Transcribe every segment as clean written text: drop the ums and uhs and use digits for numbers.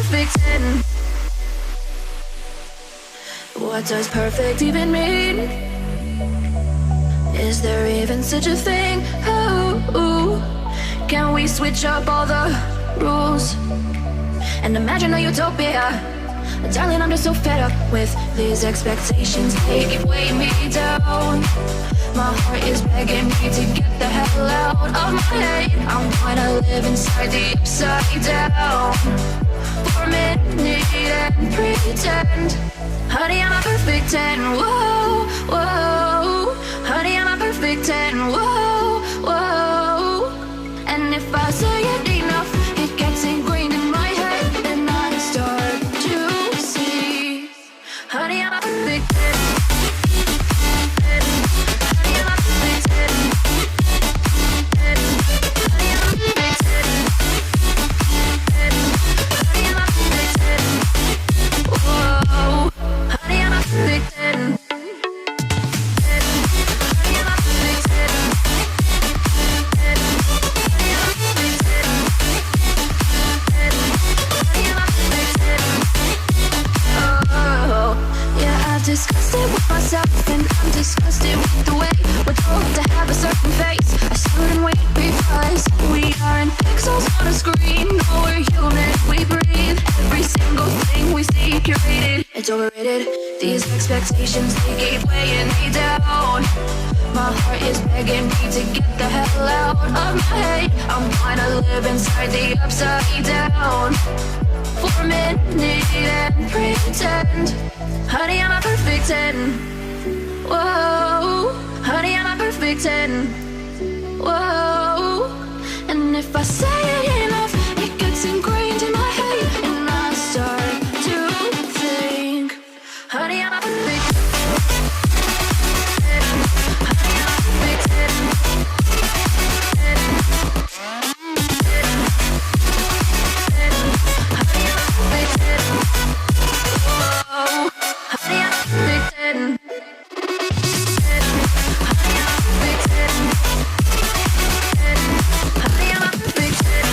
perfect 10? What does perfect even mean? Is there even such a thing? Oh, can we switch up all the rules and imagine a utopia? Darling, I'm just so fed up with these expectations. They keep weighing me down. My heart is begging me to get the hell out of my head. I'm gonna live inside the upside down for a minute and pretend. Honey, I'm a perfect 10. Whoa, whoa. Honey, I'm a perfect 10. Whoa, whoa. And if I say it enough, it gets ingrained in my head, and I start to see. Honey, I'm a perfect 10. Honey, I'm a perfect 10. Honey, I'm a perfect 10. Honey, I'm a perfect 10. Whoa. Honey, I'm a perfect 10. Honey, I'm a perfect 10. Honey, I'm a perfect 10. Honey, I'm a perfect 10. Oh, yeah, I've discussed it with myself, and I'm disgusted with the way we're told to have a certain face, a certain weight, because we aren't pixels on a screen. No, we're human, we breathe. Every single thing we see curated, it's overrated. These expectations, they keep weighing me down. My heart is begging me to get the hell out of my head. I'm gonna live inside the upside down for a minute and pretend. Honey, I'm a perfect 10. Whoa. Honey, I'm a perfect 10. Whoa. And if I say it enough, it gets ingrained in my head, and I start to think. Honey, I'm a perfect 10. Honey, I'm a perfect 10. Honey, I'm a perfect 10. Whoa. Honey, I'm a perfect 10. Honey, I'm a perfect 10. Honey, I'm a perfect 10.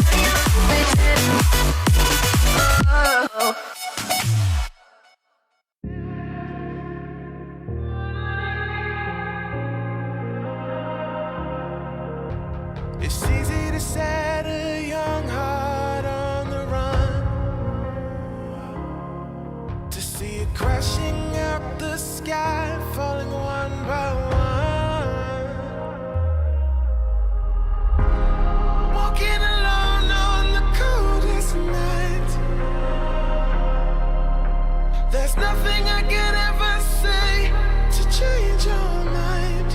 Honey, I'm a perfect 10. Oh. It's easy to set a young heart on the run, to see it crashing up the sky, falling one by one. Walking alone on the coldest night. There's nothing I can ever say to change your mind.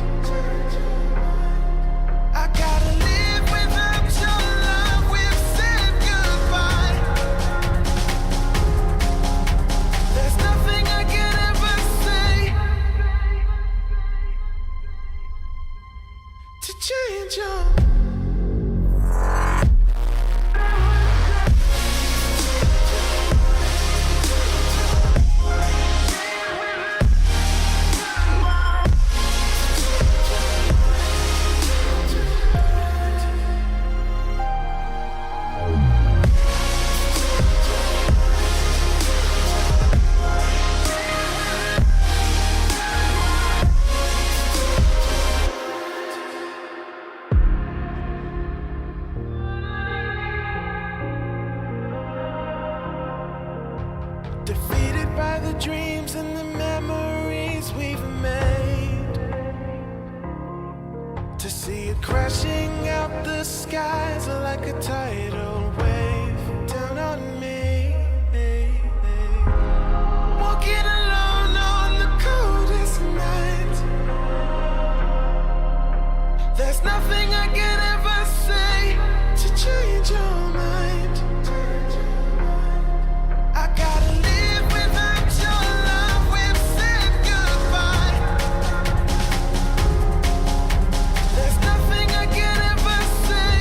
I gotta live without your love. We've said goodbye. There's nothing I can ever say to change your mind. Defeated by the dreams and the memories we've made, to see it crashing out the skies like a tidal wave down on me. Walking alone on the coldest night. There's nothing I can ever say to change your mind. I gotta live without your love. We've said goodbye. There's nothing I can ever say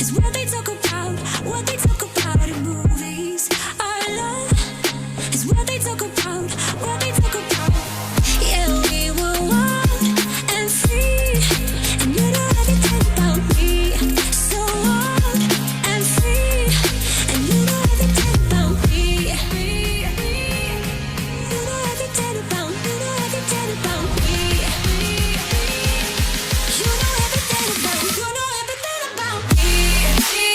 is what they talk about in movies. Our love is what they talk about, what they talk about. Yeah, we were wild and free, and you know everything about me. So wild and free, and you know everything about me. You know everything about, you know everything about me. You know everything about, you know everything about me.